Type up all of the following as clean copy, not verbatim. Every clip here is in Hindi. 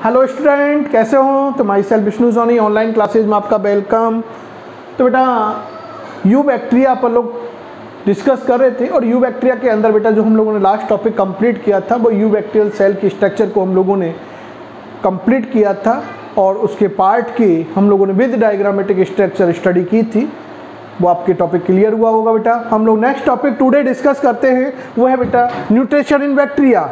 हेलो स्टूडेंट, कैसे हो? तो myself Vishnu Soni, online classes में आपका वेलकम। तो बेटा यू बैक्टीरिया अपन लोग डिस्कस कर रहे थे और यू बैक्टीरिया के अंदर बेटा जो हम लोगों ने लास्ट टॉपिक कंप्लीट किया था वो यू बैक्टीरियल सेल की स्ट्रक्चर को हम लोगों ने कंप्लीट किया था और उसके पार्ट की हम लोगों ने विद डायग्रामेटिक स्ट्रक्चर स्टडी की थी। वो आपके टॉपिक क्लियर हुआ होगा बेटा। हम लोग नेक्स्ट टॉपिक टुडे डिस्कस करते हैं वो है बेटा न्यूट्रिशन इन बैक्टीरिया।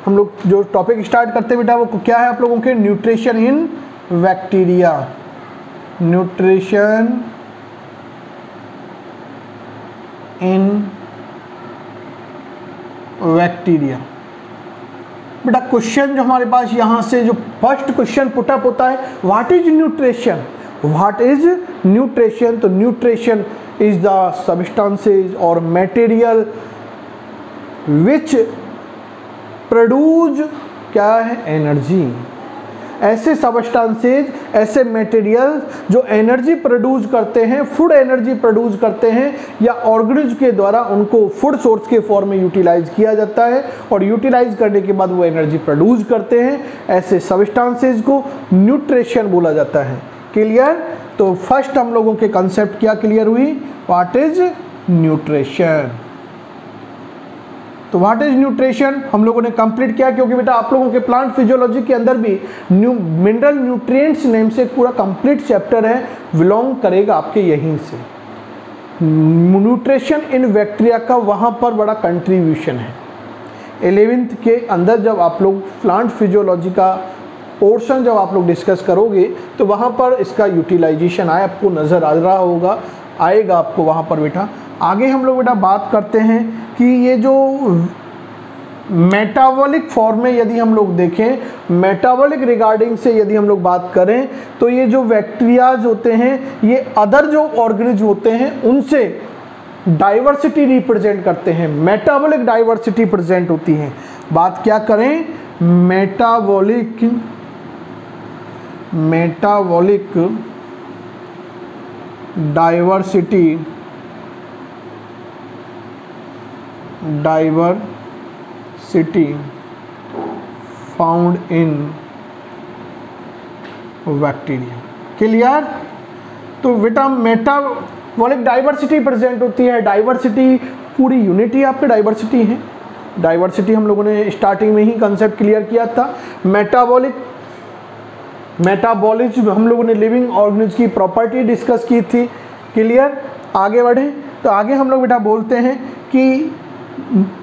हम लोग जो टॉपिक स्टार्ट करते हैं बेटा वो क्या है आप लोगों के? Nutrition in bacteria. Nutrition in bacteria. बेटा क्वेश्चन जो हमारे पास यहाँ से जो फर्स्ट क्वेश्चन पुटअप होता है, what is nutrition? What is nutrition? तो न्यूट्रिशन इज द सब्सटेंसेज और मटेरियल विच प्रोड्यूस क्या है? एनर्जी। ऐसे सब्सटेंसेज, ऐसे मटेरियल जो एनर्जी प्रोड्यूस करते हैं, फूड एनर्जी प्रोड्यूस करते हैं या ऑर्गेनिज्म के द्वारा उनको फूड सोर्स के फॉर्म में यूटिलाइज किया जाता है और यूटिलाइज करने के बाद वो एनर्जी प्रोड्यूस करते हैं। ऐसे सब्सटेंसेज को न्यूट्रिशन बोला जाता है। क्लियर? तो फर्स्ट हम लोगों के कंसेप्ट क्या क्लियर हुई? What is nutrition. तो व्हाट इज न्यूट्रिशन हम लोगों ने कंप्लीट किया, क्योंकि बेटा आप लोगों के प्लांट फिजियोलॉजी के अंदर भी मिनरल न्यूट्रिएंट्स नेम से पूरा कंप्लीट चैप्टर है, बिलोंग करेगा आपके यहीं से। न्यूट्रिशन इन बैक्टीरिया का वहाँ पर बड़ा कंट्रीब्यूशन है। 11th के अंदर जब आप लोग प्लांट फिजियोलॉजी का पोर्शन जब आप लोग डिस्कस करोगे तो वहाँ पर इसका यूटिलाइजेशन आए आपको नज़र आ रहा होगा, आएगा आपको वहाँ पर बेटा। आगे हम लोग बेटा बात करते हैं कि ये जो मेटाबॉलिक फॉर्म में यदि हम लोग देखें, मेटाबॉलिक रिगार्डिंग से यदि हम लोग बात करें तो ये जो बैक्टीरियाज होते हैं ये अदर जो ऑर्गेनिज्म होते हैं उनसे डाइवर्सिटी रिप्रेजेंट करते हैं। मेटाबॉलिक डाइवर्सिटी प्रेजेंट होती है। बात क्या करें? Metabolic diversity found in bacteria. Clear? तो बेटा मेटाबॉलिक डाइवर्सिटी प्रेजेंट होती है। डाइवर्सिटी पूरी यूनिटी आपकी डाइवर्सिटी है। डाइवर्सिटी हम लोगों ने स्टार्टिंग में ही कंसेप्ट क्लियर किया था। मेटाबॉलिज्म हम लोगों ने लिविंग ऑर्गेनिज्म की प्रॉपर्टी डिस्कस की थी। क्लियर? आगे बढ़ें तो आगे हम लोग बेटा बोलते हैं कि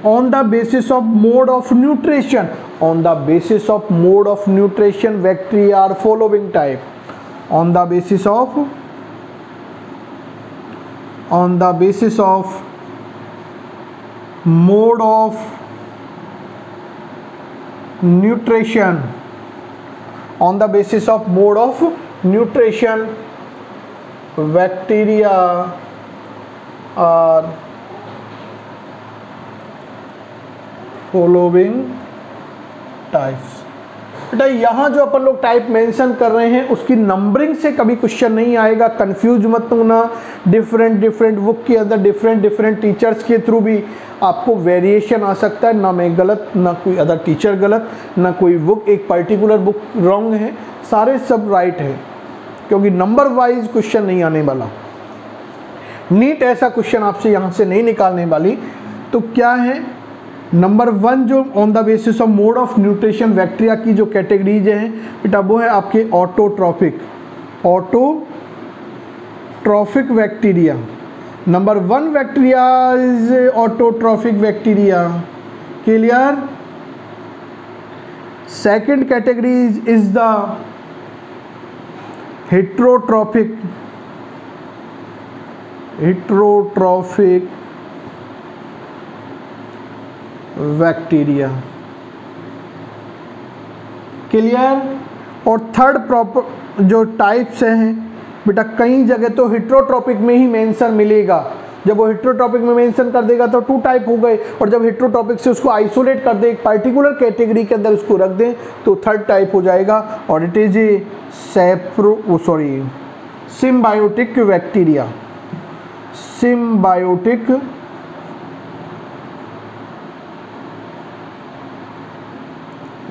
on the basis of mode of nutrition, on the basis of mode of nutrition bacteria are following type. On the basis of mode of nutrition, on the basis of mode of nutrition bacteria are following types. बेटा यहाँ जो अपन लोग टाइप मेंशन कर रहे हैं उसकी नंबरिंग से कभी क्वेश्चन नहीं आएगा, कंफ्यूज मत होना। डिफरेंट बुक के अंदर डिफरेंट टीचर्स के थ्रू भी आपको वेरिएशन आ सकता है। ना मैं गलत, ना कोई अदर टीचर गलत, ना कोई बुक एक पर्टिकुलर बुक रॉन्ग है, सारे सब राइट है, क्योंकि नंबर वाइज क्वेश्चन नहीं आने वाला। नीट ऐसा क्वेश्चन आपसे यहाँ से नहीं निकालने वाली। तो क्या है? नंबर 1 जो on the basis of mode of nutrition bacteria की जो कैटेगरीज हैं बेटा वो है आपके autotrophic bacteria. Number 1 bacteria is autotrophic bacteria. Clear? Second category is the heterotrophic bacteria. Clear? और थर्ड प्रॉपर जो टाइप्स हैं बेटा कई जगह तो हेट्रोट्रॉपिक में ही मेंशन मिलेगा। जब वो हेट्रोट्रॉपिक में मेंशन कर देगा तो 2 टाइप हो गए, और जब हेट्रोट्रॉपिक से उसको आइसोलेट कर दे, एक पर्टिकुलर कैटेगरी के अंदर उसको रख दें तो 3rd टाइप हो जाएगा, और it is symbiotic bacteria. Symbiotic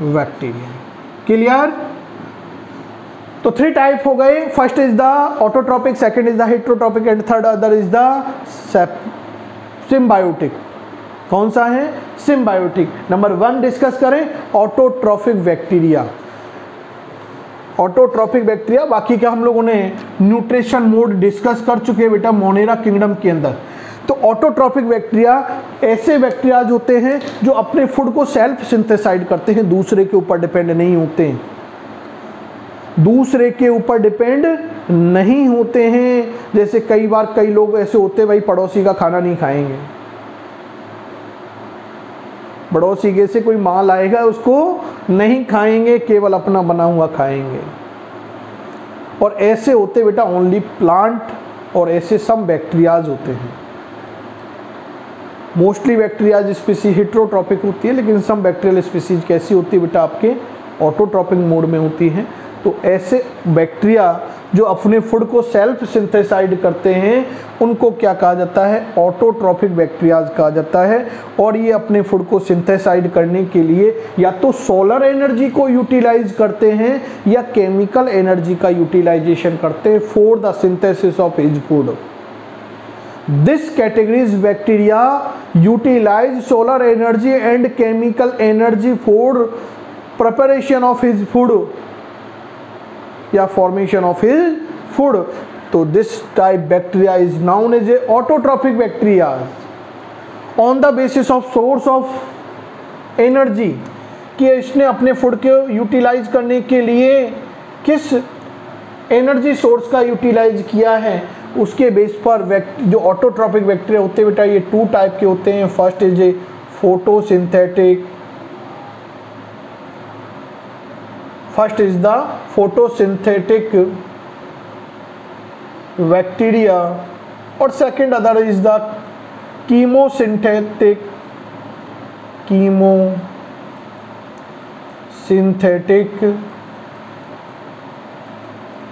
bacteria. Clear? तो 3 टाइप हो गए, first is the autotrophic, second is the heterotrophic and third other is the symbiotic. कौन सा है? सिम्बायोटिक। नंबर 1 डिस्कस करें, ऑटोट्रॉपिक बैक्टीरिया। ऑटोट्रॉपिक बैक्टीरिया, बाकी का हम लोगों ने न्यूट्रिशन मोड डिस्कस कर चुके हैं बेटा मोनेरा किंगडम के अंदर। तो ऑटोट्रॉपिक बैक्टीरिया ऐसे बैक्टीरिया होते हैं जो अपने फूड को सेल्फ सिंथेसाइड करते हैं, दूसरे के ऊपर डिपेंड नहीं होते हैं, दूसरे के ऊपर डिपेंड नहीं होते हैं। जैसे कई बार कई लोग ऐसे होते हैं, भाई पड़ोसी का खाना नहीं खाएंगे, पड़ोसी के से कोई माल आएगा उसको नहीं खाएंगे, केवल अपना बना हुआ खाएंगे। और ऐसे होते बेटा ओनली प्लांट, और ऐसे सम बैक्टीरियाज होते हैं। मोस्टली बैक्टीरियाज स्पीसीज हेटेरोट्रॉपिक होती है, लेकिन सम बैक्टीरियल स्पीसीज कैसी होती है बेटा आपके ऑटोट्रॉपिक मोड में होती हैं। तो ऐसे बैक्टीरिया जो अपने फूड को सेल्फ सिंथेसाइड करते हैं उनको क्या कहा जाता है? ऑटोट्रॉपिक बैक्टीरियाज कहा जाता है। और ये अपने फूड को सिंथेसाइड करने के लिए या तो सोलर एनर्जी को यूटिलाइज करते हैं या केमिकल एनर्जी का यूटिलाइजेशन करते हैं for the synthesis of his food. This categories bacteria utilize solar energy and chemical energy for preparation of his food या formation of his food. तो this type bacteria is known as a autotrophic bacteria on the basis of source of energy कि इसने अपने फूड को यूटिलाइज करने के लिए किस एनर्जी सोर्स का यूटिलाइज किया है, उसके बेस पर जो ऑटोट्रॉपिक बैक्टीरिया होते हैं बेटा ये 2 टाइप के होते हैं। First is a photosynthetic, first is the photosynthetic bacteria और second other is the chemosynthetic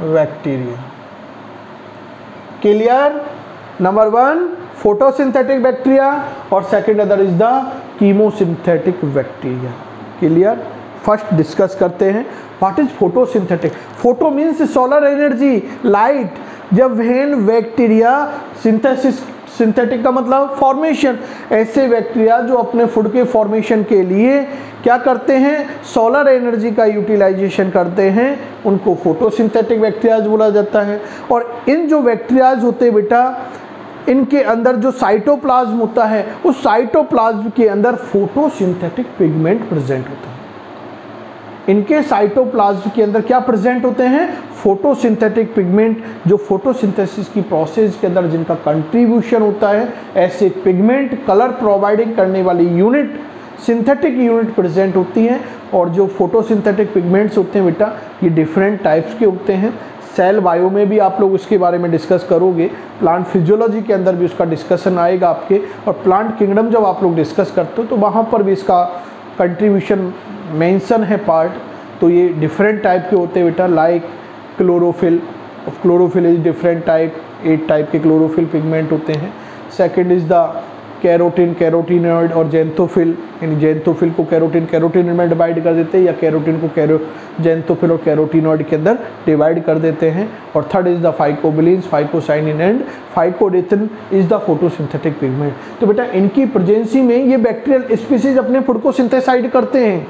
bacteria. Clear? Number 1 photosynthetic bacteria और second other is the chemosynthetic bacteria. Clear? First discuss करते हैं what is photosynthetic. Photo means solar energy, light. जब व्हेन बैक्टीरिया सिंथेसिस, सिंथेटिक का मतलब फॉर्मेशन, ऐसे बैक्टीरिया जो अपने फूड के फॉर्मेशन के लिए क्या करते हैं? सोलर एनर्जी का यूटिलाइजेशन करते हैं, उनको फोटोसिंथेटिक बैक्टीरियाज बोला जाता है। और इन जो बैक्टीरियाज होते हैं बेटा इनके अंदर जो साइटोप्लाज्म होता है उस साइटोप्लाज्म के अंदर फोटोसिंथेटिक पिगमेंट प्रेजेंट होता है। इनके साइटोप्लाज्म के अंदर क्या प्रेजेंट होते हैं? फोटोसिंथेटिक पिगमेंट, जो फोटोसिंथेसिस की प्रोसेस के अंदर जिनका कंट्रीब्यूशन होता है। ऐसे पिगमेंट कलर प्रोवाइडिंग करने वाली यूनिट, सिंथेटिक यूनिट प्रेजेंट होती हैं। और जो फोटोसिंथेटिक पिगमेंट्स होते हैं बेटा ये डिफरेंट टाइप्स के होते हैं। सेल बायो में भी आप लोग उसके बारे में डिस्कस करोगे, प्लांट फिजियोलॉजी के अंदर भी उसका डिस्कशन आएगा आपके, और प्लांट किंगडम जब आप लोग डिस्कस करते हो तो वहाँ पर भी इसका कंट्रीब्यूशन मेंशन है पार्ट। तो ये डिफरेंट टाइप के होते हैं बेटा, like chlorophyll. Chlorophyll is different type, 8 type के क्लोरोफिल पिगमेंट होते हैं। Second is the carotene, carotenoid और जेंथोफिल, यानी जेंथोफिल को कैरोटीन में डिवाइड कर देते हैं या कैरोटीन को जेंथोफिल और कैरोटीनॉइड के अंदर डिवाइड कर देते हैं। और third is the phycobilins, phycocyanin and phycoerythrin is the photosynthetic pigment. तो बेटा इनकी प्रेजेंसी में ये बैक्टीरियल स्पीसीज अपने फूड को सिंथेसाइड करते हैं।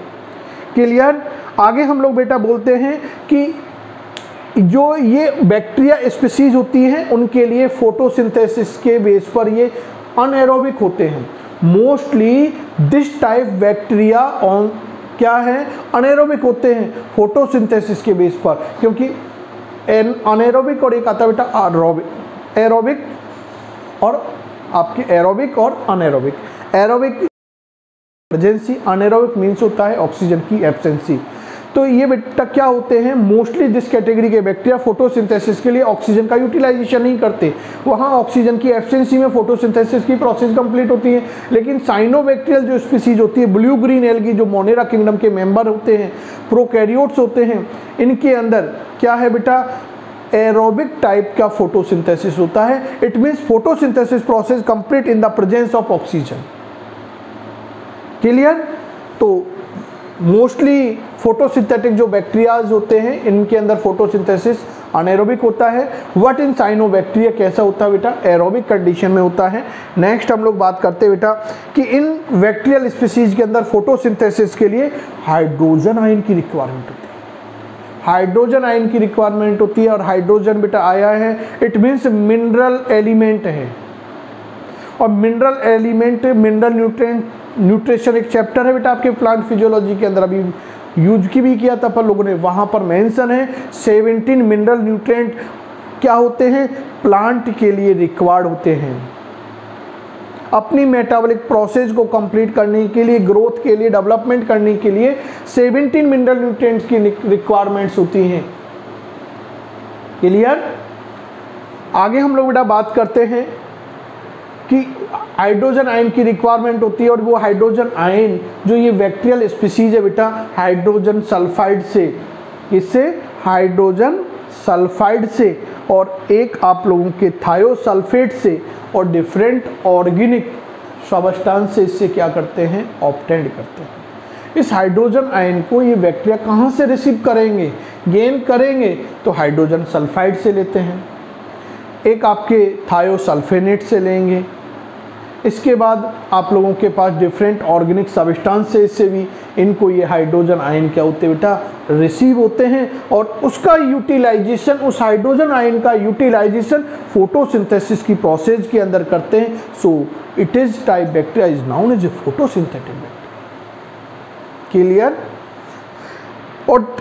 क्लियर? आगे हम लोग बेटा बोलते हैं कि जो ये बैक्टीरिया स्पीसीज होती हैं उनके लिए फोटोसिंथेसिस के बेस पर ये अनएरोबिक होते हैं। Mostly this type bacteria on क्या है? अनएरोबिक होते हैं फोटोसिंथेसिस के बेस पर, क्योंकि अनएरोबिक और एक आता है बेटा एरोबिक और आपके एरोबिक और anaerobic. Aerobic presence, anaerobic means होता है ऑक्सीजन की एब्सेंसी। तो ये बेटा क्या होते हैं? मोस्टली दिस कैटेगरी के बैक्टीरिया फोटोसिंथेसिस के लिए ऑक्सीजन का यूटिलाइजेशन नहीं करते, वहाँ ऑक्सीजन की एब्सेंसी में फोटोसिंथेसिस की प्रोसेस कंप्लीट होती है। लेकिन साइनोबैक्टीरियल जो स्पीसीज होती है, ब्लू ग्रीन एल्गी जो मोनेरा किंगडम के मेंबर होते हैं, प्रोकैरियोट्स होते हैं, इनके अंदर क्या है बेटा? एरोबिक टाइप का फोटोसिंथेसिस होता है। It means photosynthesis process complete in the presence of oxygen. Clear? तो मोस्टली फोटोसिंथेटिक जो बैक्टीरियाज होते हैं इनके अंदर फोटोसिंथेसिस अनएरोबिक होता है। व्हाट इन साइनोबैक्टीरिया कैसा होता है बेटा, एरोबिक कंडीशन में होता है। नेक्स्ट हम लोग बात करते हैं बेटा कि इन बैक्टीरियल स्पीसीज के अंदर फोटोसिंथेसिस के लिए हाइड्रोजन आयन की रिक्वायरमेंट होती है। हाइड्रोजन आयन की रिक्वायरमेंट होती है और हाइड्रोजन बेटा आया है, इट मीन्स मिनरल एलिमेंट है। और मिनरल एलिमेंट, मिनरल न्यूट्रिशन एक चैप्टर है बेटा आपके प्लांट फिजियोलॉजी के अंदर, अभी यूज की भी किया था अपन लोगों ने, वहाँ पर मेंशन है 17 मिनरल न्यूट्रिएंट क्या होते हैं, प्लांट के लिए रिक्वायर्ड होते हैं अपनी मेटाबॉलिक प्रोसेस को कंप्लीट करने के लिए, ग्रोथ के लिए, डेवलपमेंट करने के लिए 17 मिनरल न्यूट्रिएंट्स की रिक्वायरमेंट्स होती हैं। क्लियर। आगे हम लोग बेटा बात करते हैं कि हाइड्रोजन आयन की रिक्वायरमेंट होती है और वो हाइड्रोजन आयन जो ये बैक्टीरियल स्पीसीज है बेटा हाइड्रोजन सल्फाइड से, इससे हाइड्रोजन सल्फाइड से और एक आप लोगों के थायोसल्फेट से और डिफरेंट ऑर्गेनिक सब्सटेंस से इससे क्या करते हैं, ऑब्टेन करते हैं। इस हाइड्रोजन आयन को ये बैक्टीरिया कहाँ से रिसीव करेंगे, गेन करेंगे, तो हाइड्रोजन सल्फाइड से लेते हैं, एक आपके थायोसल्फेनेट से लेंगे। इसके बाद आप लोगों के पास डिफरेंट ऑर्गेनिक सब्सटेंसेस से भी इनको ये हाइड्रोजन आयन क्या होते हैं बेटा, रिसीव होते हैं और उसका यूटिलाइजेशन, उस हाइड्रोजन आयन का यूटिलाइजेशन फोटोसिंथेसिस की प्रोसेस के अंदर करते हैं। So it is type bacteria is known as a photosynthetic bacteria. Clear. और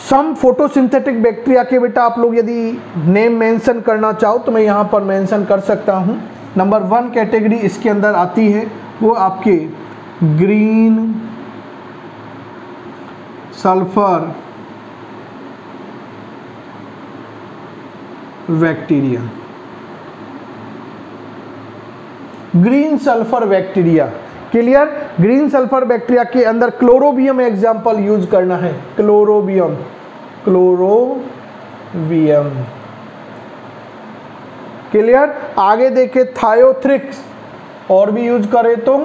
सम फोटोसिंथेटिक बैक्टीरिया के बेटा आप लोग यदि नेम मेंशन करना चाहो तो मैं यहाँ पर मेंशन कर सकता हूँ। नंबर 1 कैटेगरी इसके अंदर आती है वो आपके green sulphur bacteria. Green sulphur bacteria. Clear. Green sulphur bacteria के अंदर क्लोरोबियम एग्जाम्पल यूज करना है, क्लोरोबियम, क्लोरोबियम। क्लियर। आगे देखे थायोथ्रिक्स, और भी यूज करें तो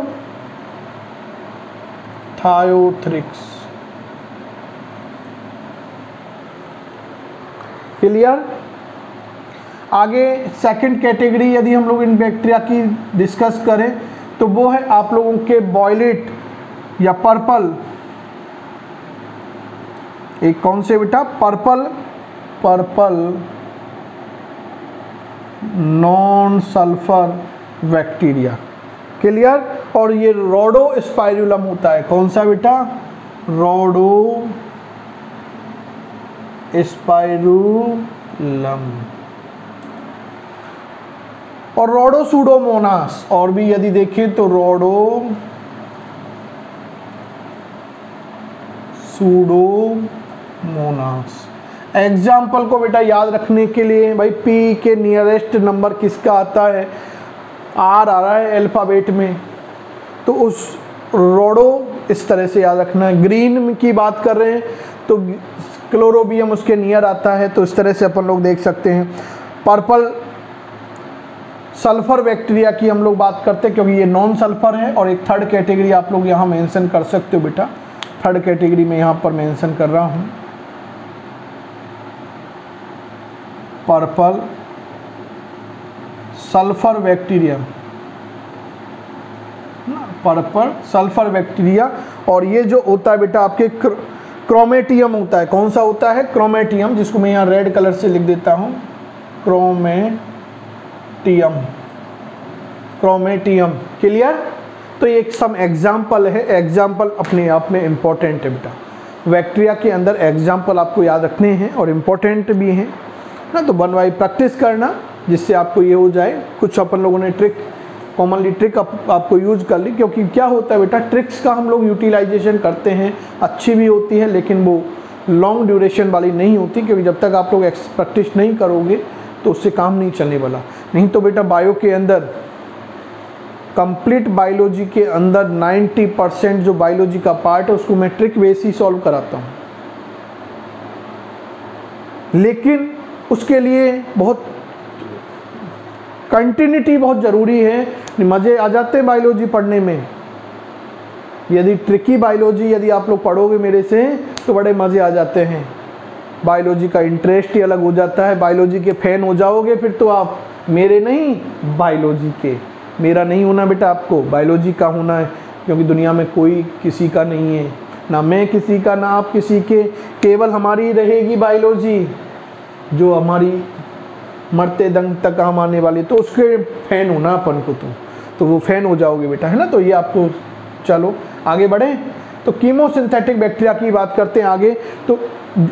थायोथ्रिक्स। क्लियर। आगे सेकंड कैटेगरी यदि हम लोग इन बैक्टीरिया की डिस्कस करें तो वो है आप लोगों के वॉयलेट या पर्पल। एक कौन से बेटा, purple, purple non sulphur bacteria. Clear. और ये रोडोस्पाइरुलम होता है, कौन सा बेटा, रोडोस्पाइरुलम। और रोडोसूडोमोनास, और भी यदि देखें तो रोडोसूडोमोनास। एग्जाम्पल को बेटा याद रखने के लिए भाई पी के नियरेस्ट नंबर किसका आता है, आर आ रहा है अल्फाबेट में, तो उस रोडो इस तरह से याद रखना है। ग्रीन की बात कर रहे हैं तो क्लोरोबियम उसके नियर आता है, तो इस तरह से अपन लोग देख सकते हैं। पर्पल सल्फर बैक्टीरिया की हम लोग बात करते हैं क्योंकि ये नॉन सल्फर है। और एक थर्ड कैटेगरी आप लोग यहाँ मेंशन कर सकते हो बेटा, थर्ड कैटेगरी में यहाँ पर मेंशन कर रहा हूँ, purple sulphur bacteria, purple sulphur bacteria. और ये जो होता है बेटा आपके क्रोमेटियम होता है, कौन सा होता है, क्रोमेटियम, जिसको मैं यहाँ रेड कलर से लिख देता हूँ, क्रोमेटियम, क्रोमेटियम। क्लियर। तो ये एक सम एग्जाम्पल है, एग्जाम्पल अपने आप में इम्पोर्टेंट है बेटा। बैक्टीरिया के अंदर एग्जाम्पल आपको याद रखने हैं और इम्पोर्टेंट भी हैं ना, तो 1 बाय प्रैक्टिस करना जिससे आपको ये हो जाए। कुछ अपन लोगों ने ट्रिक, कॉमनली ट्रिक आपको यूज कर ली, क्योंकि क्या होता है बेटा ट्रिक्स का हम लोग यूटिलाइजेशन करते हैं, अच्छी भी होती है लेकिन वो लॉन्ग ड्यूरेशन वाली नहीं होती, क्योंकि जब तक आप लोग प्रैक्टिस नहीं करोगे तो उससे काम नहीं चलने वाला। नहीं तो बेटा बायो के अंदर, कंप्लीट बायोलॉजी के अंदर 90% जो बायोलॉजी का पार्ट है उसको मैं ट्रिक बेस ही सॉल्व कराता हूँ, लेकिन उसके लिए बहुत कंटिन्यूटी बहुत ज़रूरी है। मज़े आ जाते हैं बायोलॉजी पढ़ने में, यदि ट्रिकी बायोलॉजी यदि आप लोग पढ़ोगे मेरे से तो बड़े मज़े आ जाते हैं। बायोलॉजी का इंटरेस्ट ही अलग हो जाता है, बायोलॉजी के फैन हो जाओगे फिर तो आप, मेरे नहीं बायोलॉजी के। मेरा नहीं होना बेटा, आपको बायोलॉजी का होना है, क्योंकि दुनिया में कोई किसी का नहीं है, ना मैं किसी का ना आप किसी के, केवल हमारी रहेगी बायोलॉजी जो हमारी मरते दम तक काम आने वाली, तो उसके फैन होना अपन को, तो वो फैन हो जाओगे बेटा, है ना। तो ये आपको, चलो आगे बढ़ें। तो कीमोसिंथेटिक बैक्टीरिया की बात करते हैं आगे। तो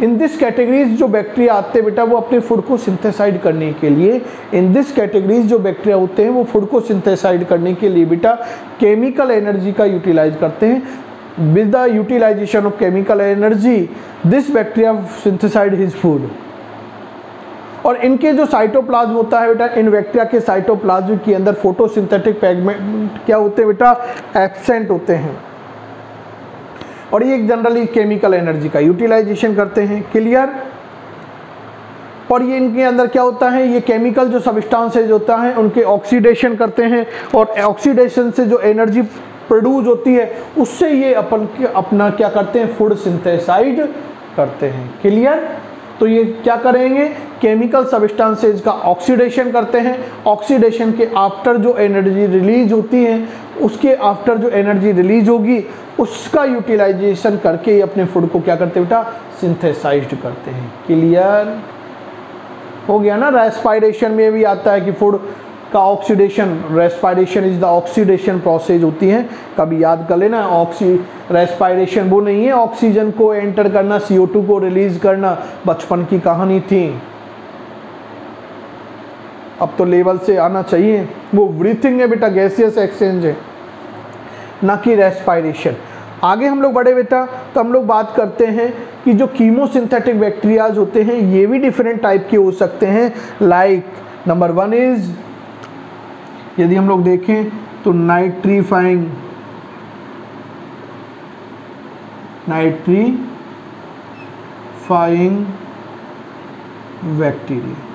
इन दिस कैटेगरीज जो बैक्टीरिया आते हैं बेटा वो अपने फूड को सिंथेसाइड करने के लिए, इन दिस कैटेगरीज जो बैक्टीरिया होते हैं वो फूड को सिंथेसाइड करने के लिए बेटा केमिकल एनर्जी का यूटिलाइज करते हैं। With the utilisation of chemical energy this bacteria synthesised his food. और इनके जो साइटोप्लाज्म होता है बेटा, इन बैक्टीरिया के साइटोप्लाज्म के अंदर फोटोसिंथेटिक पिगमेंट क्या होते हैं बेटा, एब्सेंट होते हैं। और ये जनरली केमिकल एनर्जी का यूटिलाइजेशन करते हैं, क्लियर। और ये इनके अंदर क्या होता है, ये केमिकल जो सब्सटेंसेज होता है उनके ऑक्सीडेशन करते हैं, और ऑक्सीडेशन से जो एनर्जी प्रोड्यूस होती है उससे ये अपना क्या करते हैं, फूड सिंथेसाइड करते हैं, क्लियर। तो ये क्या करेंगे, केमिकल सब्सटेंसेज का ऑक्सीडेशन करते हैं, ऑक्सीडेशन के आफ्टर जो एनर्जी रिलीज होती है, उसके आफ्टर जो एनर्जी रिलीज होगी उसका यूटिलाइजेशन करके ये अपने फूड को क्या करते हैं बेटा, सिंथेसाइज्ड करते हैं, क्लियर हो गया ना। रेस्पिरेशन में भी आता है कि फूड का oxidation, respiration is the oxidation process होती है, कभी याद कर लेना। रेस्पिरेशन वो नहीं है ऑक्सीजन को एंटर करना, CO2 को रिलीज करना, बचपन की कहानी थी, अब तो लेवल से आना चाहिए। वो ब्रीथिंग है बेटा, गैसियस एक्सचेंज है, ना कि रेस्पिरेशन। आगे हम लोग बढ़े बेटा तो हम लोग बात करते हैं कि जो कीमोसिंथेटिक बैक्टीरियाज होते हैं ये भी डिफरेंट टाइप के हो सकते हैं। लाइक नंबर 1 इज, यदि हम लोग देखें तो नाइट्रीफाइंग बैक्टीरिया।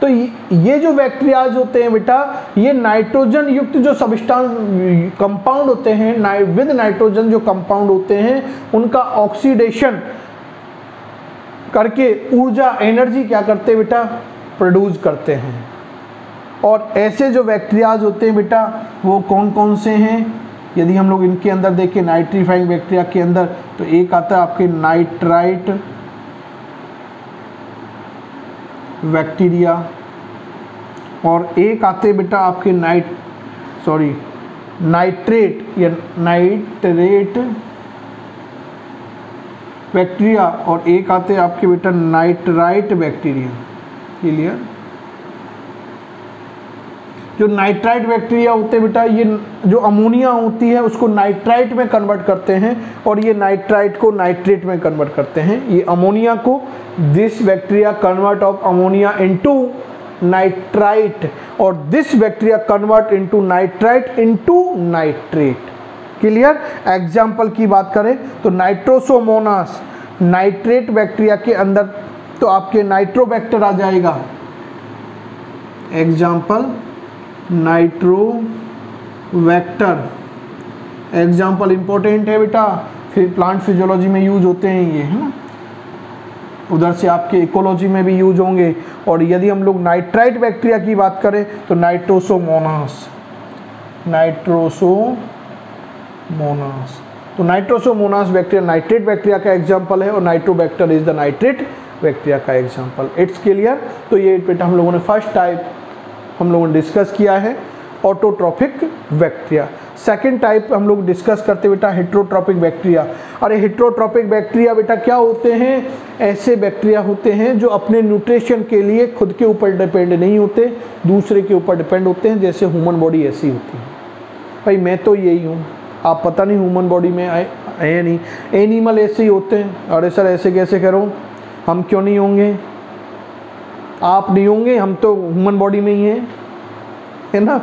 तो ये जो बैक्टीरियाज होते हैं बेटा, ये नाइट्रोजन युक्त जो सब्सटेंस कंपाउंड होते हैं, विद नाइट्रोजन जो कंपाउंड होते हैं उनका ऑक्सीडेशन करके ऊर्जा, एनर्जी क्या करते हैं बेटा, प्रोड्यूस करते हैं। और ऐसे जो बैक्टीरियाज होते हैं बेटा वो कौन कौन से हैं, यदि हम लोग इनके अंदर देखें नाइट्रीफाइंग बैक्टीरिया के अंदर, तो एक आता है आपके नाइट्राइट बैक्टीरिया, और एक आते बेटा आपके नाइट्रेट या नाइट्रेट बैक्टीरिया, और एक आते आपके बेटा नाइट्राइट बैक्टीरिया, क्लियर। जो नाइट्राइट बैक्टीरिया होते हैं बेटा, ये जो अमोनिया होती है उसको नाइट्राइट में कन्वर्ट करते हैं, और ये नाइट्राइट को नाइट्रेट में कन्वर्ट करते हैं। ये अमोनिया को, this bacteria convert of ammonia into nitrite, और this bacteria convert into nitrite into nitrate, clear. Example की बात करें तो नाइट्रोसोमोनास, नाइट्रेट बैक्टीरिया के अंदर तो आपके नाइट्रोबैक्टर आ जाएगा, एग्जाम्पल नाइट्रोबैक्टर, एग्जाम्पल इंपॉर्टेंट है बेटा, फिर प्लांट फिजियोलॉजी में यूज होते हैं ये, है ना, उधर से आपके इकोलॉजी में भी यूज होंगे। और यदि हम लोग नाइट्राइट बैक्टीरिया की बात करें तो नाइट्रोसोमोनास, तो नाइट्रोसोमोनास बैक्टीरिया नाइट्रेट बैक्टीरिया का एग्जाम्पल है, और Nitrobacter is the nitrate bacteria का एग्जाम्पल। It's clear. तो ये बेटा हम लोगों ने फर्स्ट टाइप हम लोगों ने डिस्कस किया है, ऑटोट्रॉपिक बैक्टीरिया। सेकंड टाइप हम लोग डिस्कस करते बेटा हेट्रोट्रॉपिक बैक्टीरिया। अरे हेट्रोट्रॉपिक बैक्टीरिया बेटा क्या होते हैं, ऐसे बैक्टीरिया होते हैं जो अपने न्यूट्रिशन के लिए खुद के ऊपर डिपेंड नहीं होते, दूसरे के ऊपर डिपेंड होते हैं, जैसे ह्यूमन बॉडी ऐसी होती है। भाई मैं तो यही हूँ, आप पता नहीं ह्यूमन बॉडी में है नहीं, एनिमल ऐसे ही होते हैं। अरे सर ऐसे कैसे करो, हम क्यों नहीं होंगे, आप नहीं होंगे, हम तो ह्यूमन बॉडी में ही हैं, है ना।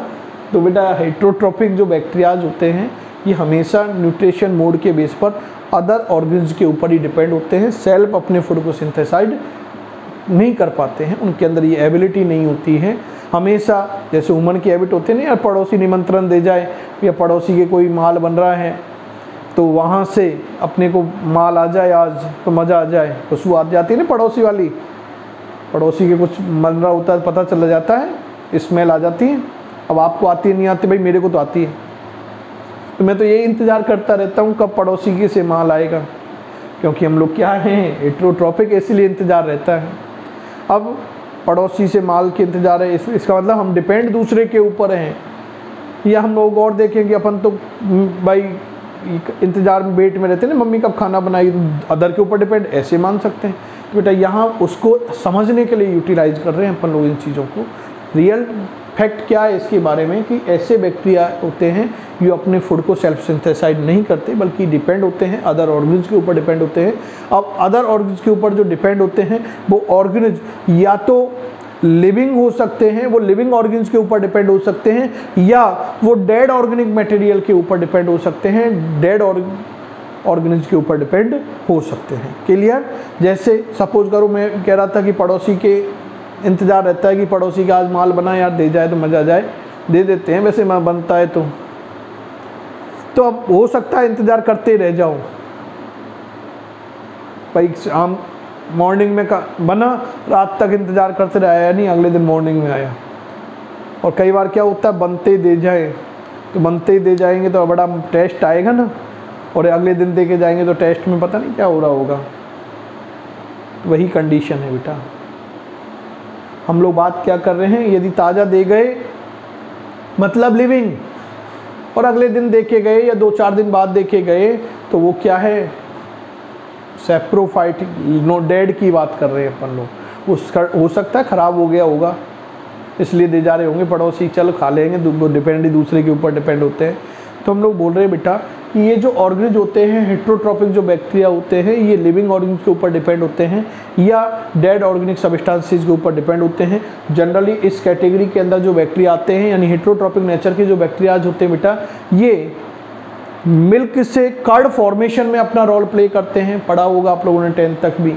तो बेटा हेट्रोट्रॉपिक जो बैक्टीरियाज होते हैं ये हमेशा न्यूट्रिशन मोड के बेस पर अदर ऑर्गन्स के ऊपर ही डिपेंड होते हैं, सेल्फ अपने फूड को सिंथेसाइड नहीं कर पाते हैं, उनके अंदर ये एबिलिटी नहीं होती है। हमेशा जैसे वुमन की हैबिट होती है ना, यार पड़ोसी निमंत्रण दे जाए या पड़ोसी के कोई माल बन रहा है तो वहाँ से अपने को माल आ जाए आज तो मज़ा आ जाए, खुशबू आ जाती है ना पड़ोसी वाली, पड़ोसी के कुछ बन रहा होता है पता चला जाता है, स्मेल आ जाती है। अब आपको आती है नहीं आती, भाई मेरे को तो आती है। तो मैं तो ये इंतज़ार करता रहता हूँ कब पड़ोसी के से माल आएगा, क्योंकि हम लोग क्या हैं, हेटेरोट्रॉपिक, इसलिए इंतज़ार रहता है। अब पड़ोसी से माल के इंतज़ार है, इसका मतलब हम डिपेंड दूसरे के ऊपर हैं। या हम लोग और देखेंगे, अपन तो भाई इंतज़ार में वेट में रहते हैं ना, मम्मी कब खाना बनाई, अदर के ऊपर डिपेंड, ऐसे मान सकते हैं। तो बेटा यहाँ उसको समझने के लिए यूटिलाइज कर रहे हैं अपन लोग इन चीज़ों को। रियल फैक्ट क्या है इसके बारे में कि ऐसे बैक्टीरिया होते हैं जो अपने फूड को सेल्फ सिंथेसाइज नहीं करते, बल्कि डिपेंड होते हैं अदर ऑर्गेनिज के ऊपर डिपेंड होते हैं। अब अदर ऑर्गेनिज के ऊपर जो डिपेंड होते हैं वो ऑर्गेनिज या तो लिविंग हो सकते हैं, वो लिविंग ऑर्गेनिज के ऊपर डिपेंड हो सकते हैं, या वो डेड ऑर्गेनिक मटेरियल के ऊपर डिपेंड हो सकते हैं, डेड ऑर्गेनिज के ऊपर डिपेंड हो सकते हैं। क्लियर? जैसे सपोज करो मैं कह रहा था कि पड़ोसी के इंतज़ार रहता है कि पड़ोसी का आज माल बना यार दे जाए तो मज़ा आ जाए, दे देते हैं वैसे माल बनता है तो अब हो सकता है इंतज़ार करते रह जाओ, भाई शाम मॉर्निंग में बना, रात तक इंतज़ार करते रहे, आया नहीं, अगले दिन मॉर्निंग में आया। और कई बार क्या होता है, बनते ही दे जाए, तो बनते ही दे जाएंगे तो बड़ा टेस्ट आएगा ना, और अगले दिन दे के जाएंगे तो टेस्ट में पता नहीं क्या हो रहा होगा। तो वही कंडीशन है बेटा। हम लोग बात क्या कर रहे हैं, यदि ताज़ा दे गए मतलब लिविंग, और अगले दिन देखे गए या 2-4 दिन बाद देखे गए तो वो क्या है, सैप्रोफाइट, नो डेड की बात कर रहे हैं अपन लोग। उसका हो सकता है ख़राब हो गया होगा इसलिए दे जा रहे होंगे पड़ोसी, चलो खा लेंगे, डिपेंड ही दूसरे के ऊपर डिपेंड होते हैं। तो हम लोग बोल रहे हैं बेटा कि ये जो ऑर्गेनिज होते हैं, हेटेरोट्रॉपिक जो बैक्टीरिया होते हैं, ये लिविंग ऑर्गेनिज के ऊपर डिपेंड होते हैं या डेड ऑर्गेनिक सब्सटेंसेस के ऊपर डिपेंड होते हैं। जनरली इस कैटेगरी के अंदर जो बैक्टीरिया आते हैं यानी हेटेरोट्रॉपिक नेचर के जो बैक्टीरियाज होते हैं बेटा, ये मिल्क से कर्ड फॉर्मेशन में अपना रोल प्ले करते हैं। पढ़ा होगा आप लोगों ने 10th तक भी,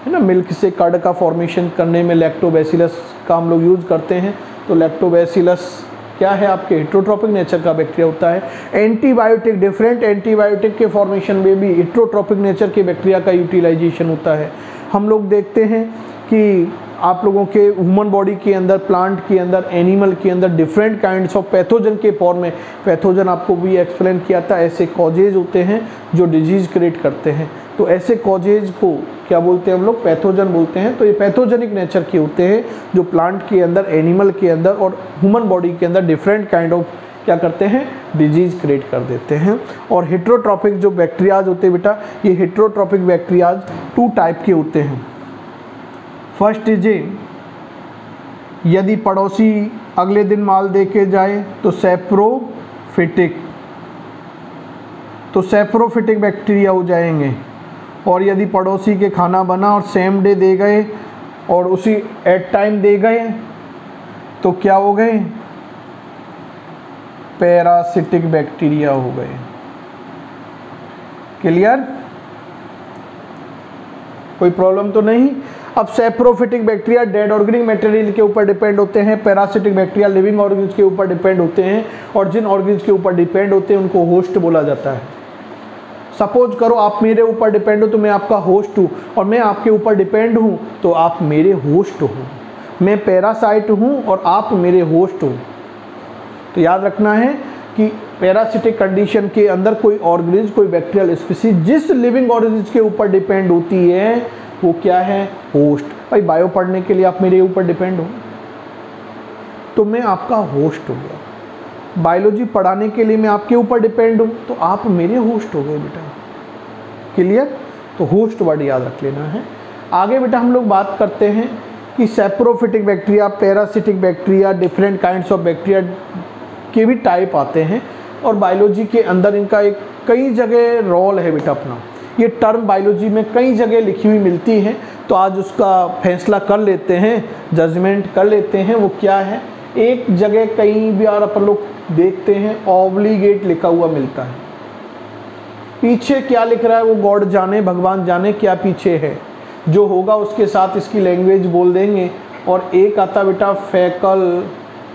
है ना, मिल्क से कर्ड का फॉर्मेशन करने में लैक्टोबैसिलस का हम लोग यूज़ करते हैं। तो लैक्टोबैसिलस क्या है, आपके हेटेरोट्रॉपिक नेचर का बैक्टीरिया होता है। एंटीबायोटिक, डिफरेंट एंटीबायोटिक के फॉर्मेशन में भी हेटेरोट्रॉपिक नेचर के बैक्टीरिया का यूटिलाइजेशन होता है। हम लोग देखते हैं कि आप लोगों के ह्यूमन बॉडी के अंदर, प्लांट के अंदर, एनिमल के अंदर डिफरेंट काइंड्स ऑफ पैथोजन के फॉर्म में, पैथोजन आपको भी एक्सप्लेन किया था, ऐसे कॉजेज होते हैं जो डिजीज़ क्रिएट करते हैं। तो ऐसे कॉजेज को क्या बोलते हैं हम लोग, पैथोजन बोलते हैं। तो ये पैथोजेनिक नेचर के होते हैं जो प्लांट के अंदर, एनिमल के अंदर और ह्यूमन बॉडी के अंदर डिफरेंट काइंड ऑफ क्या करते हैं, डिजीज़ क्रिएट कर देते हैं। और हेटेरोट्रॉपिक जो बैक्टीरियाज होते हैं बेटा, ये हेटेरोट्रॉपिक बैक्टीरियाज 2 टाइप के होते हैं। फर्स्ट इज यदि पड़ोसी अगले दिन माल दे के जाए तो सैप्रोफिटिक, तो सैप्रोफिटिक बैक्टीरिया हो जाएंगे। और यदि पड़ोसी के खाना बना और सेम डे दे गए और उसी एट टाइम दे गए तो क्या हो गए, पैरासिटिक बैक्टीरिया हो गए। क्लियर? कोई प्रॉब्लम तो नहीं? अब saprophytic bacteria dead organic material के ऊपर डिपेंड होते हैं, पैरासिटिक बैक्टीरिया लिविंग ऑर्गेनिज के ऊपर डिपेंड होते हैं, और जिन ऑर्गेनिज के ऊपर डिपेंड होते हैं उनको होस्ट बोला जाता है। सपोज करो आप मेरे ऊपर डिपेंड हो तो मैं आपका होस्ट हूँ, और मैं आपके ऊपर डिपेंड हूँ तो आप मेरे होस्ट हो। मैं पैरासाइट हूँ और आप मेरे होस्ट हो। तो याद रखना है कि पैरासिटिक कंडीशन के अंदर कोई ऑर्गेनिज, कोई बैक्टीरियल स्पीसीज जिस लिविंग ऑर्गेनिज के ऊपर डिपेंड होती है वो क्या है, होस्ट। भाई बायो पढ़ने के लिए आप मेरे ऊपर डिपेंड हो तो मैं आपका होस्ट हो गया। बायोलॉजी पढ़ाने के लिए मैं आपके ऊपर डिपेंड हूँ तो आप मेरे होस्ट हो गए बेटा। क्लियर? तो होस्ट वर्ड याद रख लेना है। आगे बेटा हम लोग बात करते हैं कि saprophytic bacteria, parasitic bacteria, different kinds of bacteria के भी टाइप आते हैं, और बायोलॉजी के अंदर इनका एक कई जगह रोल है बेटा अपना। ये टर्म बायोलॉजी में कई जगह लिखी हुई मिलती है, तो आज उसका फैसला कर लेते हैं, जजमेंट कर लेते हैं। वो क्या है, एक जगह कई बार अपन लोग देखते हैं ऑब्लिगेट लिखा हुआ मिलता है, पीछे क्या लिख रहा है वो गॉड जाने, भगवान जाने क्या पीछे है। जो होगा उसके साथ इसकी लैंग्वेज बोल देंगे। और एक आता बेटा फैकल्टेटिव,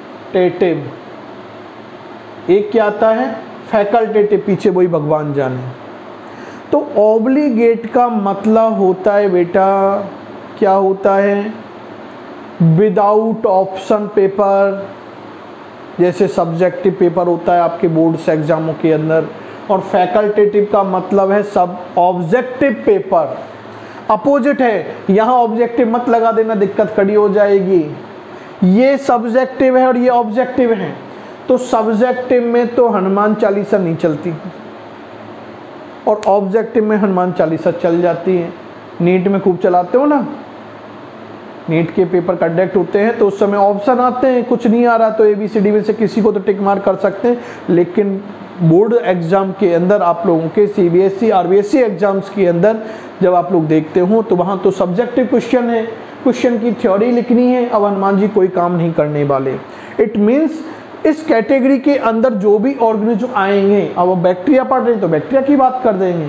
एक क्या आता है फैकल्टेटिव, पीछे वही भगवान जाने। तो ऑब्लिगेट का मतलब होता है बेटा, क्या होता है, विदाउट ऑप्शन पेपर, जैसे सब्जेक्टिव पेपर होता है आपके बोर्ड्स एग्जामों के अंदर। और फैकल्टेटिव का मतलब है सब ऑब्जेक्टिव पेपर, अपोजिट है। यहाँ ऑब्जेक्टिव मत लगा देना, दिक्कत खड़ी हो जाएगी। ये सब्जेक्टिव है और ये ऑब्जेक्टिव है। तो सब्जेक्टिव में तो हनुमान चालीसा नहीं चलती और ऑब्जेक्टिव में हनुमान चालीसा चल जाती है। नीट में खूब चलाते हो ना, नीट के पेपर कंडक्ट होते हैं तो उस समय ऑप्शन आते हैं, कुछ नहीं आ रहा तो ABCD में से किसी को तो टिक मार्क कर सकते हैं। लेकिन बोर्ड एग्जाम के अंदर आप लोगों के CBSE RBSE एग्जाम्स के अंदर जब आप लोग देखते हो तो वहाँ तो सब्जेक्टिव क्वेश्चन है, क्वेश्चन की थ्योरी लिखनी है। अब हनुमान जी कोई काम नहीं करने वाले। इट मीन्स इस कैटेगरी के अंदर जो भी ऑर्गेनिज्म आएंगे, अब वो बैक्टीरिया पढ़ रहे हैं तो बैक्टीरिया की बात कर देंगे,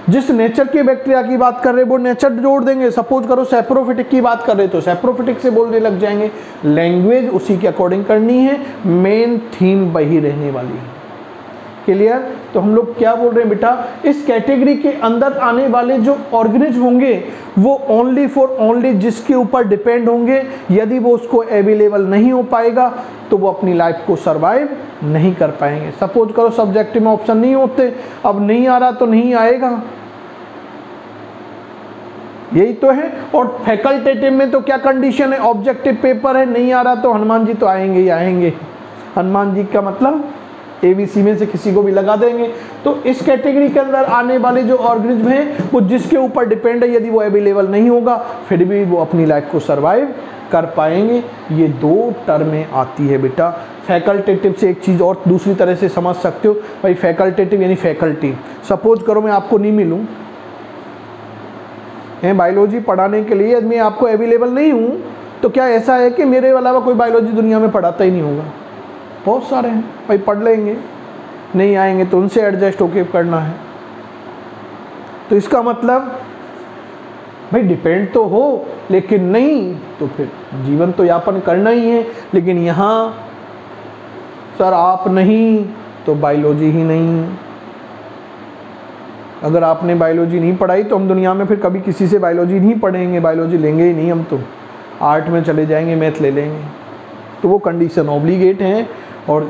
जिस नेचर के बैक्टीरिया की बात कर रहे हैं वो नेचर जोड़ देंगे। सपोज करो सैप्रोफिटिक की बात कर रहे तो सैप्रोफिटिक से बोलने लग जाएंगे। लैंग्वेज उसी के अकॉर्डिंग करनी है, मेन थीम वही रहने वाली है। क्लियर? तो हम लोग क्या बोल रहे हैं बेटा, इस कैटेगरी के अंदर आने वाले जो ऑर्गेनिज्म होंगे वो ओनली फॉर ओनली जिसके ऊपर डिपेंड होंगे। यदि वो उसको अवेलेबल नहीं हो पाएगा तो वो अपनी लाइफ को सरवाइव नहीं कर पाएंगे। सपोज करो सब्जेक्टिव में ऑप्शन नहीं होते, अब नहीं आ रहा तो नहीं आएगा, यही तो है। और फैकल्टेटिव में तो क्या कंडीशन है, ऑब्जेक्टिव पेपर है, नहीं आ रहा तो हनुमान जी तो आएंगे ही आएंगे। हनुमान जी का मतलब ABC में से किसी को भी लगा देंगे। तो इस कैटेगरी के अंदर आने वाले जो ऑर्गेनिज्म हैं वो जिसके ऊपर डिपेंड है, यदि वो अवेलेबल नहीं होगा फिर भी वो अपनी लाइफ को सरवाइव कर पाएंगे। ये दो टर्में आती है बेटा। फैकल्टेटिव से एक चीज़ और दूसरी तरह से समझ सकते हो भाई, फैकल्टेटिव यानी फैकल्टी। सपोज करो मैं आपको नहीं मिलूँ बायोलॉजी पढ़ाने के लिए, यदि मैं आपको अवेलेबल नहीं हूँ तो क्या ऐसा है कि मेरे अलावा कोई बायोलॉजी दुनिया में पढ़ाता ही नहीं होगा? बहुत सारे हैं भाई, पढ़ लेंगे, नहीं आएंगे तो उनसे एडजस्ट होके करना है। तो इसका मतलब भाई डिपेंड तो हो, लेकिन नहीं तो फिर जीवन तो यापन करना ही है। लेकिन यहाँ सर आप नहीं तो बायोलॉजी ही नहीं। अगर आपने बायोलॉजी नहीं पढ़ाई तो हम दुनिया में फिर कभी किसी से बायोलॉजी नहीं पढ़ेंगे, बायोलॉजी लेंगे ही नहीं, हम तो आर्ट में चले जाएंगे, मैथ ले लेंगे। तो वो कंडीशन ऑब्लिगेट हैं। और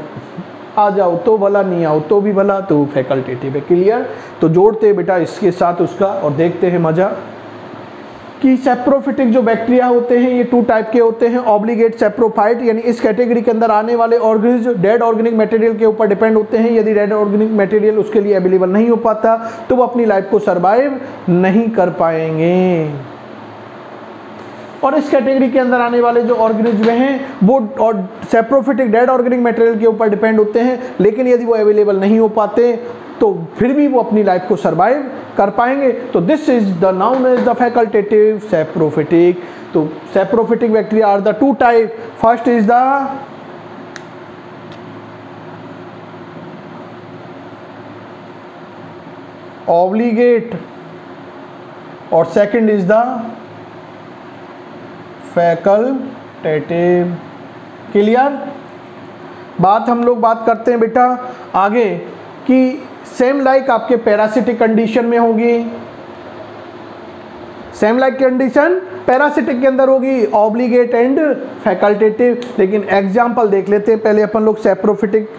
आ जाओ तो भला, नहीं आओ तो भी भला, तो फैकल्टेटिव है। क्लियर? तो जोड़ते हैं बेटा इसके साथ उसका और देखते हैं मजा कि सैप्रोफिटिक जो बैक्टीरिया होते हैं ये 2 टाइप के होते हैं। ऑब्लिगेट सैप्रोफाइट, यानी इस कैटेगरी के अंदर आने वाले ऑर्गेनिज्म डेड ऑर्गेनिक मटेरियल के ऊपर डिपेंड होते हैं। यदि डेड ऑर्गेनिक मटेरियल उसके लिए अवेलेबल नहीं हो पाता तो वो अपनी लाइफ को सर्वाइव नहीं कर पाएंगे। और इस कैटेगरी के अंदर आने वाले जो ऑर्गेनिज्म हैं वो और सैप्रोफिटिक डेड ऑर्गेनिक मटेरियल के ऊपर डिपेंड होते हैं, लेकिन यदि वो अवेलेबल नहीं हो पाते तो फिर भी वो अपनी लाइफ को सरवाइव कर पाएंगे। तो this is the known as the facultative saprophytic. तो saprophytic bacteria are the 2 type. First is the obligate और second is the facultative. Clear? बात हम लोग बात करते हैं बेटा आगे कि सेम लाइक आपके पैरासिटिक कंडीशन में होगी, सेम लाइक कंडीशन पैरासिटिक के अंदर होगी, ऑब्लिगेट एंड फैकल्टेटिव। लेकिन एग्जाम्पल देख लेते हैं पहले अपन लोग। सैप्रोफिटिक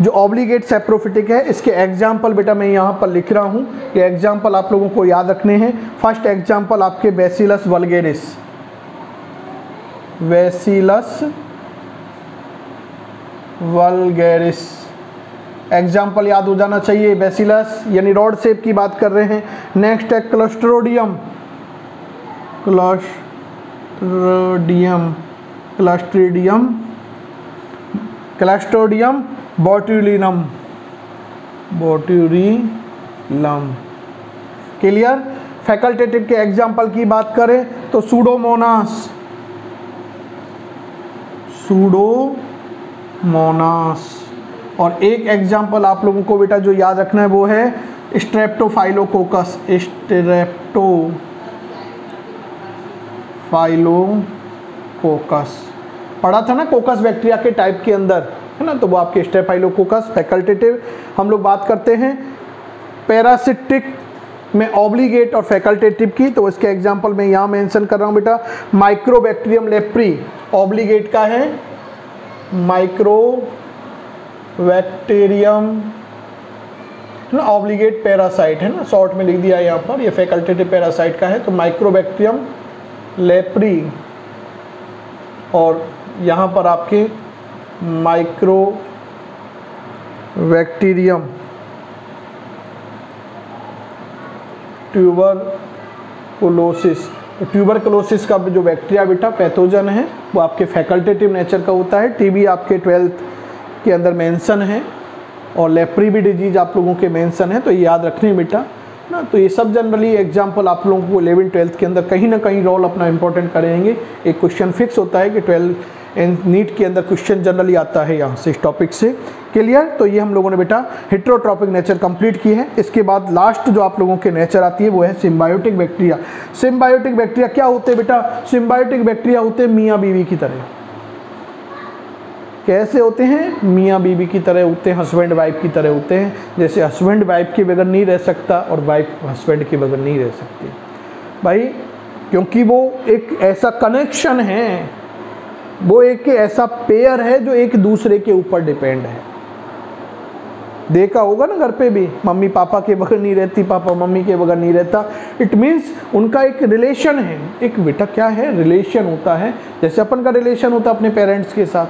जो ऑब्लिगेट सैप्रोफिटिक है इसके एग्जाम्पल बेटा मैं यहाँ पर लिख रहा हूँ, ये एग्जाम्पल आप लोगों को याद रखने हैं। फर्स्ट एग्जाम्पल आपके bacillus vulgaris, bacillus vulgaris example याद हो जाना चाहिए। बैसिलस यानी रॉड शेप की बात कर रहे हैं। नेक्स्ट है क्लस्ट्रोडियम, क्लस्ट्रोडियम Clostridium क्लस्ट्रोडियम botulinum, botulinum. Clear? Facultative के एग्जाम्पल की बात करें तो सूडोमोनास, सूडोमोनास। और एक एग्जाम्पल आप लोगों को बेटा जो याद रखना है वो है स्ट्रेप्टोफाइलोकोकस, स्टेफाइलोकोकस, पढ़ा था ना कोकस बैक्टीरिया के टाइप के अंदर, है ना, तो वो आपके स्टेफाइलोकोकस। फैकल्टेटिव हम लोग बात करते हैं पैरासिटिक में ऑब्लिगेट और फैकल्टेटिव की, तो इसके एग्जांपल मैं यहाँ मेंशन कर रहा हूँ बेटा, माइक्रोबैक्टीरियम लेप्री ऑब्लिगेट का है, माइक्रोबैक्टीरियम ना ऑब्लिगेट पैरासाइट है ना, शॉर्ट में लिख दिया यहाँ पर, ये फैकल्टेटिव पैरासाइट का है, तो माइक्रोबैक्टीरियम लेप्री, और यहाँ पर आपके माइक्रोबैक्टीरियम ट्यूबरकुलोसिस। ट्यूबरकुलोसिस का जो बैक्टीरिया बेटा पैथोजन है वो आपके फैकल्टेटिव नेचर का होता है। टीबी आपके 12th के अंदर मेंशन है, और लेप्री भी डिजीज आप लोगों के मेंशन है, तो ये याद रखने बेटा ना। तो ये सब जनरली एग्जाम्पल आप लोगों को 11th-12th के अंदर कहीं ना कहीं रोल अपना इंपॉर्टेंट करेंगे। एक क्वेश्चन फिक्स होता है कि 12 नीट के अंदर क्वेश्चन जनरली आता है यहाँ से, इस टॉपिक से। क्लियर? तो ये हम लोगों ने बेटा हेटेरोट्रॉपिक नेचर कंप्लीट की है। इसके बाद लास्ट जो आप लोगों के नेचर आती है वो है सिम्बायोटिक बैक्टीरिया। सिम्बायोटिक बैक्टीरिया क्या होते हैं बेटा? सिम्बायोटिक बैक्टीरिया होते हैं मियाँ बीवी की तरह। कैसे होते हैं? मियाँ बीवी की तरह होते हैं, हस्बैंड वाइफ की तरह होते हैं। जैसे हस्बैंड वाइफ के बगैर नहीं रह सकता और वाइफ हस्बैंड के बगैर नहीं रह सकती भाई, क्योंकि वो एक ऐसा कनेक्शन है, वो एक ऐसा पेयर है जो एक दूसरे के ऊपर डिपेंड है। देखा होगा ना घर पे भी, मम्मी पापा के बगैर नहीं रहती, पापा मम्मी के बगैर नहीं रहता। इट मीन्स उनका एक रिलेशन है, एक बेटा क्या है, रिलेशन होता है। जैसे अपन का रिलेशन होता है अपने पेरेंट्स के साथ,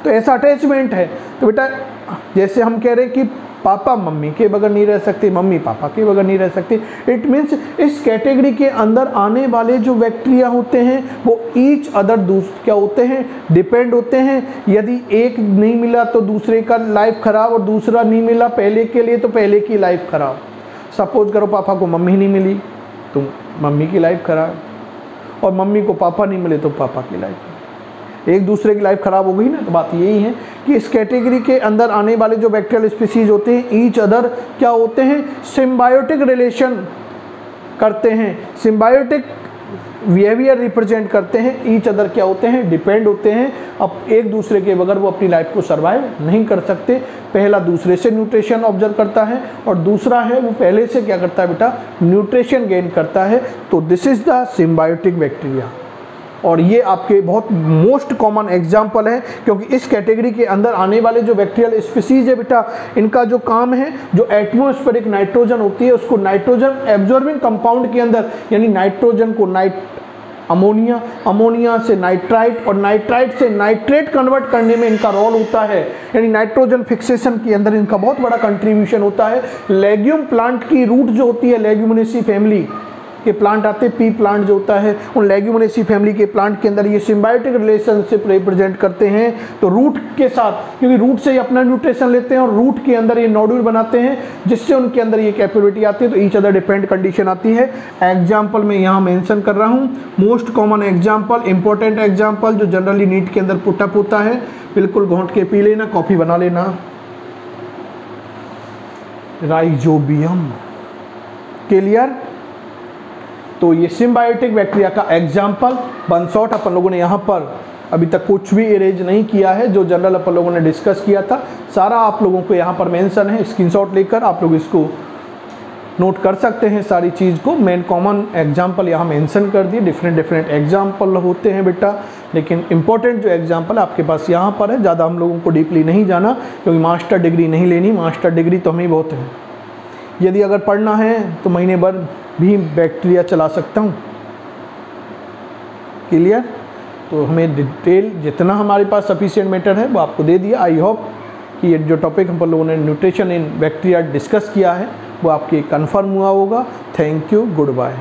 तो ऐसा अटैचमेंट है। तो बेटा जैसे हम कह रहे हैं कि पापा मम्मी के बगैर नहीं रह सकते, मम्मी पापा के बगैर नहीं रह सकते, इट मीन्स इस कैटेगरी के अंदर आने वाले जो बैक्टीरिया होते हैं वो ईच अदर क्या होते हैं, डिपेंड होते हैं। यदि एक नहीं मिला तो दूसरे का लाइफ खराब, और दूसरा नहीं मिला पहले के लिए तो पहले की लाइफ खराब। सपोज करो पापा को मम्मी नहीं मिली तो मम्मी की लाइफ खराब, और मम्मी को पापा नहीं मिले तो पापा की लाइफ, एक दूसरे की लाइफ खराब हो गई ना। तो बात यही है कि इस कैटेगरी के अंदर आने वाले जो बैक्टीरियल स्पीसीज होते हैं ईच अदर क्या होते हैं, सिम्बायोटिक रिलेशन करते हैं, सिम्बायोटिक बिहेवियर रिप्रेजेंट करते हैं। ईच अदर क्या होते हैं, डिपेंड होते हैं। अब एक दूसरे के बगैर वो अपनी लाइफ को सर्वाइव नहीं कर सकते। पहला दूसरे से न्यूट्रिशन ऑब्जर्व करता है, और दूसरा है वो पहले से क्या करता है बेटा, न्यूट्रिशन गेन करता है। तो this is the symbiotic bacteria, और ये आपके बहुत मोस्ट कॉमन एग्जाम्पल है, क्योंकि इस कैटेगरी के अंदर आने वाले जो बैक्टीरियल स्पीसीज है बेटा, इनका जो काम है, जो एटमॉस्फेरिक नाइट्रोजन होती है उसको नाइट्रोजन एब्जॉर्बिंग कंपाउंड के अंदर, यानी नाइट्रोजन को अमोनिया, अमोनिया से नाइट्राइट और नाइट्राइट से नाइट्रेट कन्वर्ट करने में इनका रोल होता है। यानी नाइट्रोजन फिक्सेशन के अंदर इनका बहुत बड़ा कंट्रीब्यूशन होता है। लेग्यूम प्लांट की रूट जो होती है, लेग्यूमिनेसी फैमिली के प्लांट आते हैं, पी प्लांट जो होता है, उन लेग्यूमिनेसी फैमिली के प्लांट के अंदर ये सिम्बायोटिक रिलेशनशिप रिप्रेजेंट करते हैं। तो रूट के साथ, क्योंकि रूट से ही अपना न्यूट्रिशन लेते हैं और रूट के अंदर ये नोड्यूल बनाते हैं, जिससे उनके अंदर ये कैपेबिलिटी आती है। तो ईच अदर डिपेंड कंडीशन आती है। एग्जाम्पल मैं यहाँ मेंशन कर रहा हूँ, most common example, important example जो जनरली नीट के अंदर पुटअप होता है। बिल्कुल घोंट के पी लेना, कॉफी बना लेना। Rhizobium, clear? तो ये सिम्बायोटिक बैक्टीरिया का एग्जाम्पल बंसॉट अपन लोगों ने यहाँ पर अभी तक कुछ भी इरेज नहीं किया है। जो जनरल अपन लोगों ने डिस्कस किया था सारा आप लोगों को यहाँ पर मेंशन है। स्क्रीनशॉट लेकर आप लोग इसको नोट कर सकते हैं सारी चीज़ को। मेन कॉमन एग्जाम्पल यहाँ मेंशन कर दिए। डिफरेंट एग्जाम्पल होते हैं बेटा, लेकिन इंपॉर्टेंट जो एग्जाम्पल आपके पास यहाँ पर है, ज़्यादा हम लोगों को डीपली नहीं जाना, क्योंकि मास्टर डिग्री नहीं लेनी। मास्टर डिग्री तो हमें बहुत है, यदि अगर पढ़ना है तो महीने भर भी बैक्टीरिया चला सकता हूँ। क्लियर? तो हमें डिटेल जितना हमारे पास सफिशिएंट मैटर है वो आपको दे दिया। आई होप कि ये जो टॉपिक हम लोगों ने न्यूट्रिशन इन बैक्टीरिया डिस्कस किया है वो आपके कंफर्म हुआ होगा। Thank you, good bye.